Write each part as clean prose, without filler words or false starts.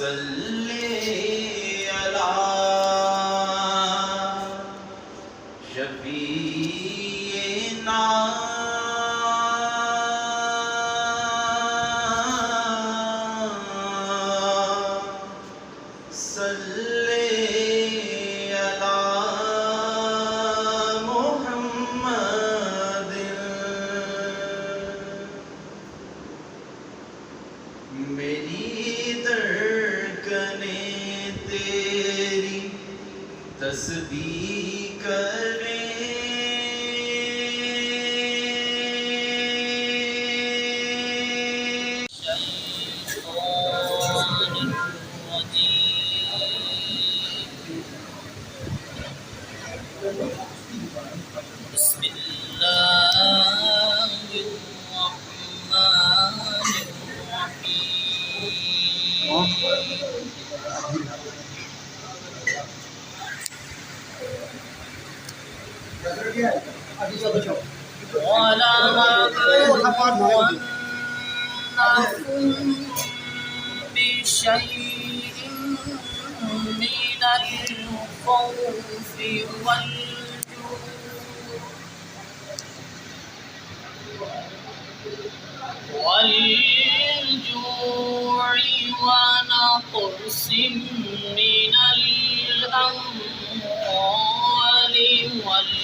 صلی علی شفیعنا صلی علی محمد میری دھڑکنیں تیری تسبیح کریں بسم اللہ الرحمن الرحیم وَلَنَبْلُوَنَّكُمْ بِشَيْءٍ مِّنَ الْخَوْفِ وَالْجُوعِ وَنَقْصٍ مِّنَ الْأَمْوَالِ وَالْأَنفُسِ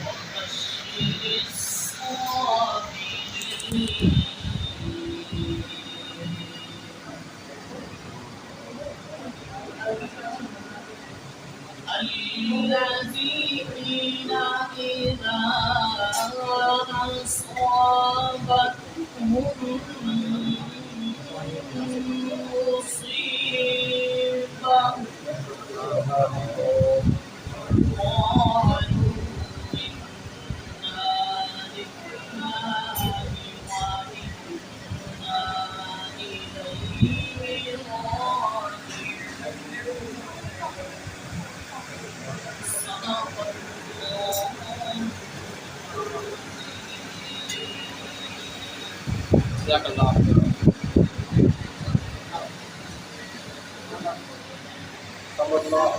وَبَشِّرِ الصَّابِرِينَ الَّذِينَ إِذَا أَصَابَتْهُم مُّصِيبَةٌ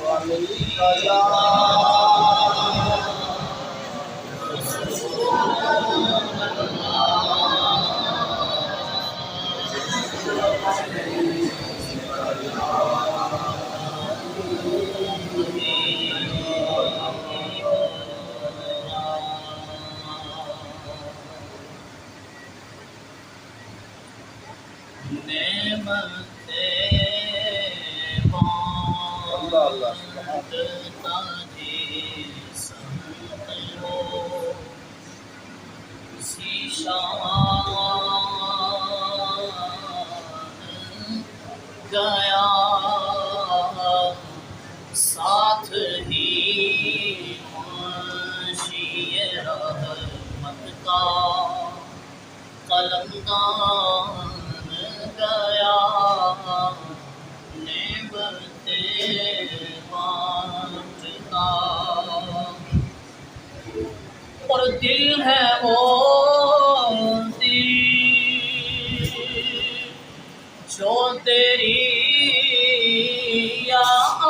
قالوا إنا لله وإنا إليه راجعون صدق الله جزاک اللہ گیا ساتھ ہی منشی رحمت کا قلمدان گیا نعمتیں بانٹتا اور دل ہے وہ دل جو تیری یاد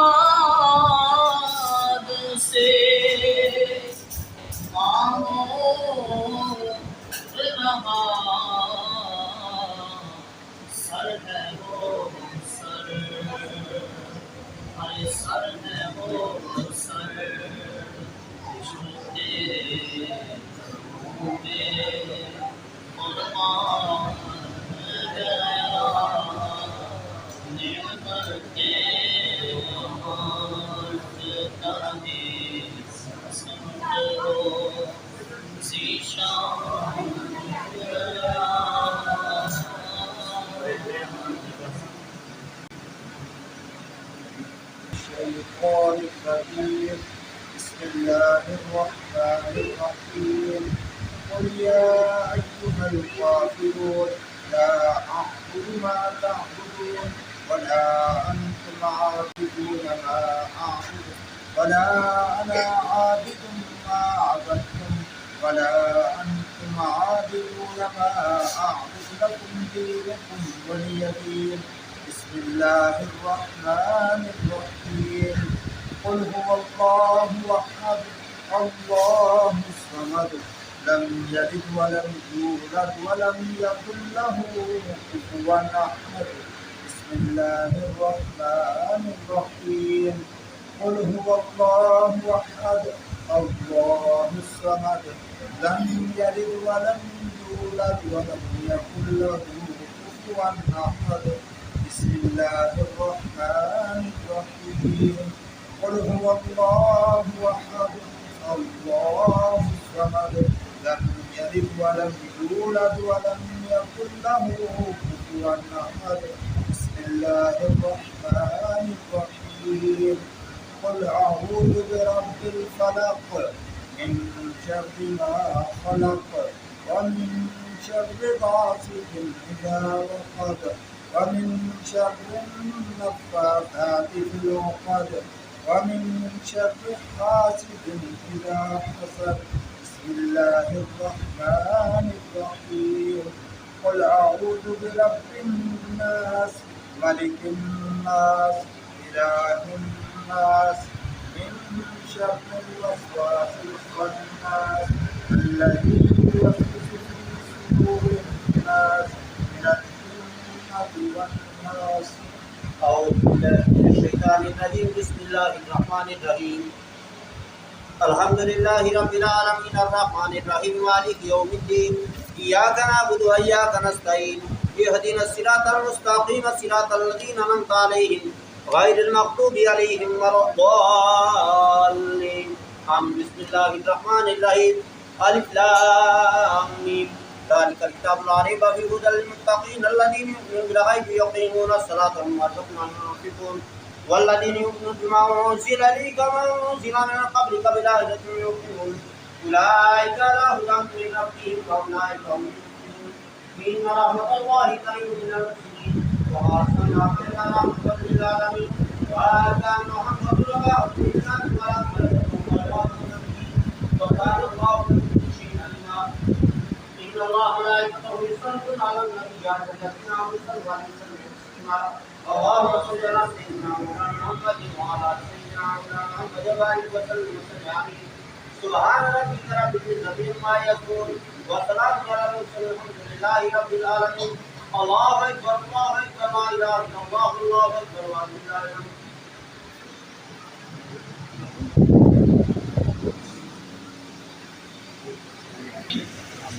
سے خاموش رہا سر ہے وہ سر ارے سر ہے وہ سر جو تیرے قربان گیا الشيطان الرجيم بسم بسم الله الرحمن الرحيم قل يا أيها الكافرون لا أعبد ما تعبدون ولا أنتم عابدون ما أعبد ولا أنا عابد ما عبدتم ولا أنتم عابدون ما أعبد لكم دينكم ولي دين بسم الله الرحمن الرحيم قل هو الله أحد الله الصمد لم يلد ولم يولد ولم يكن له كفوا أحد بسم الله الرحمن الرحيم قل هو الله أحد الله الصمد لم يلد ولم يولد ولم يكن له كفوا أحد بسم الله الرحمن الرحيم قل هو الله أحد الله الصمد لم يلد ولم يولد ولم يكن له كفوا أحد بسم الله الرحمن الرحيم قل أعوذ برب الفلق من شر ما خلق ومن شر غاسق إذا وقب ومن شر النفاثات في العقد ومن شر حاسد إذا حسد بسم الله الرحمن الرحيم قل أعوذ برب الناس ملك الناس إله الناس من شر الوسواس الخناس الذي يوسوس في صدور الناس من الجنة والناس أعوذ بالله من الشيطان الرجيم بسم الله الرحمن الرحيم الحمد لله رب العالمين الرحمن الرحيم مالك يوم الدين إياك نعبد وإياك نستعين اهدنا الصراط المستقيم صراط الذين أنعمت عليهم غير المغضوب عليهم ولا الضالين آمين بسم الله الرحمن الرحيم ألف لام ميم ذلك الكتاب لا ريب فيه هدى للمتقين الذين يؤمنون بالغيب ويقيمون الصلاة ومما رزقناهم ينفقون والذين يؤمنون بما أنزل إليك وما أنزل من قبلك بالآخرة يوقنون أولئك على هدى من ربهم وأولئك هم المفلحون إن رحمة الله قريب من المحسنين وما أرسلناك إلا رحمة للعالمين وكان محمد رسول الله وكان الله بكل شيء عليما إن الله ملائكته يصلون على النبي يا أيها الذين آمنوا صلوا عليه وسلموا تسليما اللهم صل على سيدنا محمد وعلى آل سيدنا محمد وبارك وسلم عليه سبحان ربك رب العزة عما يصفون وسلام على المرسلين والحمد لله رب العالمين الله أكبر الله أكبر لا إله إلا الله الله أكبر ولله الحمد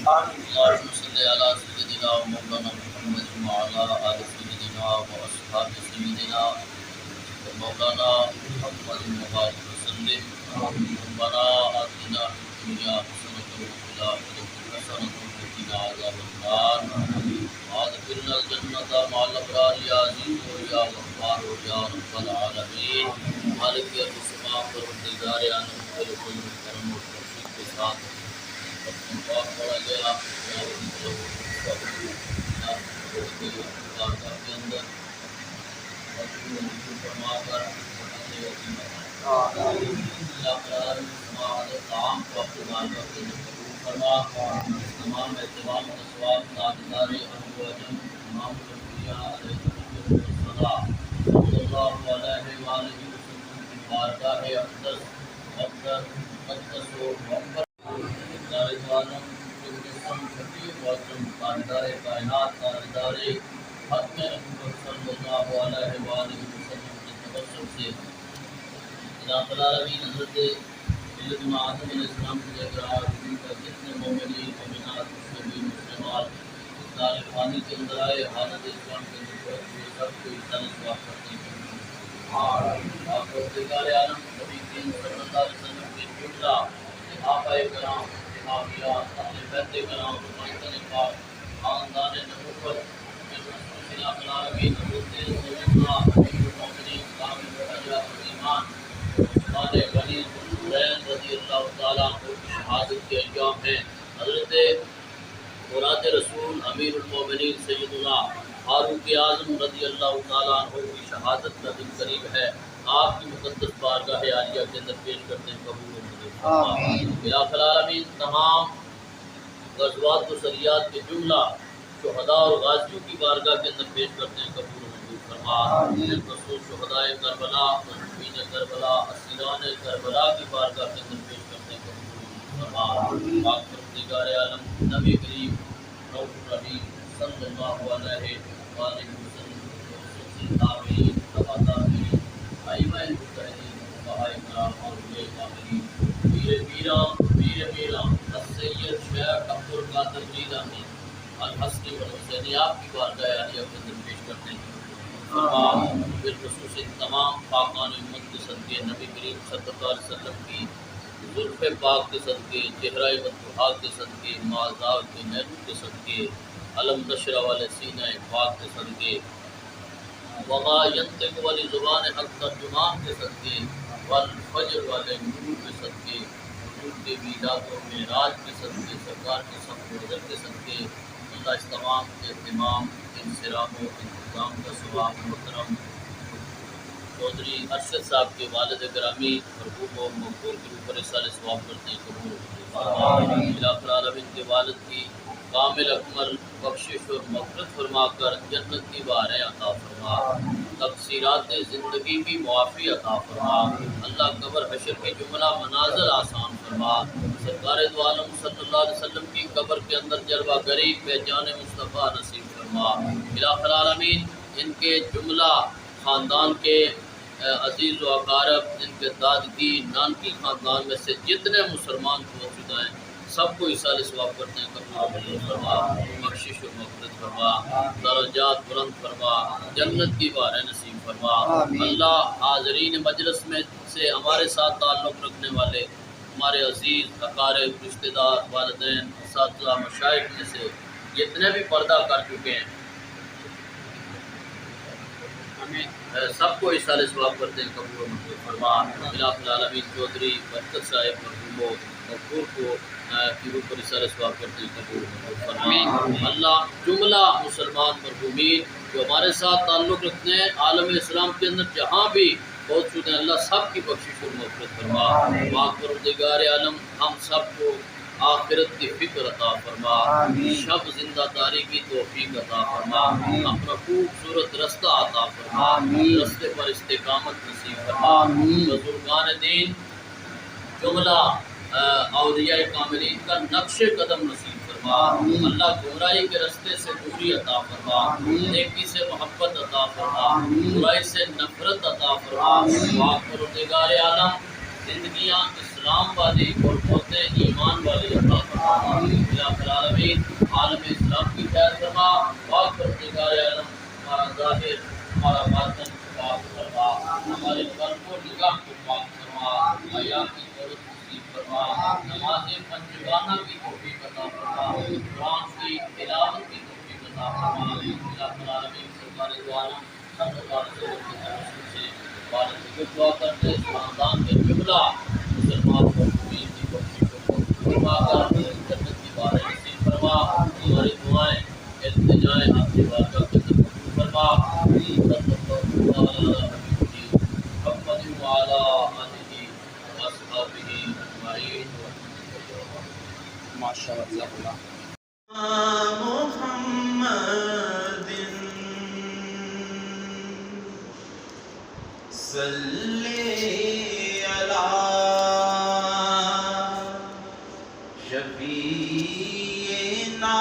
اللهم صل على سيدنا ومولانا محمد وعلى آل سيدنا وأصحاب سيدنا ومولانا محمد وبارك وسلم ربنا آتنا في الدنيا حسنة وفي الآخرة حسنة وقنا عذاب النار وادخلنا الجنة مع الأبرار يا عزيز يا غفار يا رب العالمين مالك السماء والأرض عالم الكل کرم و توفیق کے ساتھ پاک پڑھا گیا کے اندر فرما کر تمام کو اپنے مارکا کے قبول فرما تمام اہتمام کا ثواب دادار ابوجم تمام الانبیاء علیہ السلام صلی اللہ علیہ وآلہ وسلم کی بارگاہ اقدس مقدس و محبت عالم تاجدار کائنات تاجدار حق محمد صلی اللہ علیہ وآلہ وسلم کے تبسم سے اللہ العالمین حضرت سیدنا آدم علیہ السلام سے لے کر آج دن تک جتنے مومنین مومنات مسلمین مسلمات دار فانی کے اندر آئے حالت اسلام کے اندر ہوئے سب کو انسان ثواب کرتے ہیں اور آپ پروردگار عالم نبی کریم صلی اللہ علیہ وسلم کے جملہ آقائے کرام صحابیہ اہل بیت کرام فرمائے پاک خاندان نبوت اللہ العالمین حضرت سیدنا امیر المؤمنین کامل الحجہ والایمان عثمان غنی الحسین رضی اللہ تعالیٰ عنہ کی شہادت کا دن قریب ہے، آپ کی مقدس بارگاہ عالیہ کے اندر پیش کرتے ہیں، قبول و منظور فرما۔ الٰہ العالمین تمام غزوات و سریات کے جملہ شہداء اور غازیوں کی بارگاہ کے اندر پیش کرتے ہیں، قبول و منظور فرما۔ بالخصوص شہدائے کربلا، مظلومین کربلا، اسیران کربلا کی بارگاہ کے اندر پیش کرتے ہیں، قبول و منظور فرما۔ پاک پروردگار عالم نبی کریم رؤوف الرحیم صلی اللہ علیہ وآلہ وسلم تابعین، تبع تابعین، ائمہ مجتہدین، فقہائے کرام، اولیاء کاملین، پیر پیران السید شیخ عبد القادر جیلانی الحسنی والحسینی آپ کی بارگاہ عالیہ کے اندر پیش کرتے ہیں۔ بالخصوص تمام پاکان امت کے صدقے، نبی کریم صلی اللہ علیہ وسلم کی زلف پاک کے صدقے، چہرہ مطہر کے صدقے، معذاب کے نہرو کے صدقے، علم نشرہ والے سینہ پاک کے صدقے، وما ینطق والی زبان حق ترجمان کے صدقے، والفجر والے نور کے صدقے، حضور کے میلاد و معراج کے صدقے، سرکار کے سب نظر کے صدقے، اللہ اس تمام اہتمام، انصرام و انتظام کا ثواب محترم چودھری ارشد صاحب کے والد گرامی مرحوم و مغفور کے اوپر اصال ثواب کرتے ہیں، قبول فرما۔ الٰہ العالمین کے والد کی کامل اکمل بخشش اور مغفرت فرما کر جنت کی باریں عطا فرما، تقصیرات زندگی کی معافی عطا فرما، اللہ قبر حشر کی جملہ منازل آسان فرما، سرکار دو عالم صلی اللہ علیہ وسلم کی قبر کے اندر جلوہ گری پہچان مصطفیٰ نصیب فرما۔ الٰہ العالمین ان کے جملہ خاندان کے عزیز و اقارب، ان کے دادگی نانکی خاندان میں سے جتنے مسلمان ہو چکے ہیں سب کو اصال ثواب کرتے ہیں، قبول فرما، بخشش و مغفرت فرما، درجات بلند فرما، جنت کی باریں نصیب فرما۔ اللہ حاضرین مجلس میں سے ہمارے ساتھ تعلق رکھنے والے ہمارے عزیز اقارب، رشتہ دار، والدین، اساتذہ، مشائخ میں سے جتنے بھی پردہ کر چکے ہیں سب کو اصال ثواب کرتے ہیں، قبول و منظور فرما۔ الٰہ العالمین چودھری برکت صاحب مرحوم و مغفور کو کی اوپر اصال ثواب کرتے ہیں، قبول و منظور فرما۔ اللہ جملہ مسلمان مرحومین جو ہمارے ساتھ تعلق رکھتے ہیں عالم اسلام کے اندر جہاں بھی بہت شدہ اللہ سب کی بخشش اور مغفرت فرما۔ پاک پروردگار عالم ہم سب کو آخرت کی فکر عطا فرما، شب زندہ داری کی توفیق عطا فرما، اپنا خوبصورت رستہ عطا فرما، رستے پر استقامت نصیب فرما، بزرگان دین جملہ اولیاء کاملین کا نقش قدم نصیب فرما، اللہ گمراہی کے رستے سے دوری عطا فرما، نیکی سے محبت عطا فرما، برائی سے نفرت عطا فرما۔ پاک پروردگار عالم زندگیاں اسلام والی اور موتیں ایمان والی عطا فرما۔ الٰہ العالمین عالم اسلام کی خیر فرما، پاک پروردگار عالم ہمارا ظاہر ہمارا باطن پاک فرما، ہمارے قلب و نگاہ کو پاک فرما، حیا کی دولت نصیب فرما، نماز پنجگانہ کی توفیق عطا فرما، قرآن کی تلاوت کی توفیق عطا فرما۔ الٰہ العالمین سرکار دو عالم صلی اللہ علیہ وسلم کی طرف سے والد کو دعا کرتے ہیں، خاندان کے جملہ مسلمان مرحومین کی بخشش کو فرما کر جنت کی باریں نصیب فرما۔ ہماری دعائیں التجائیں آپ کی بارگاہ کے اندر قبول فرما۔ صلی اللہ علیہ محمد وعلی آلہ واصحابہ اجمعین۔ ماشاءاللہ محمد صلی علی شفیعنا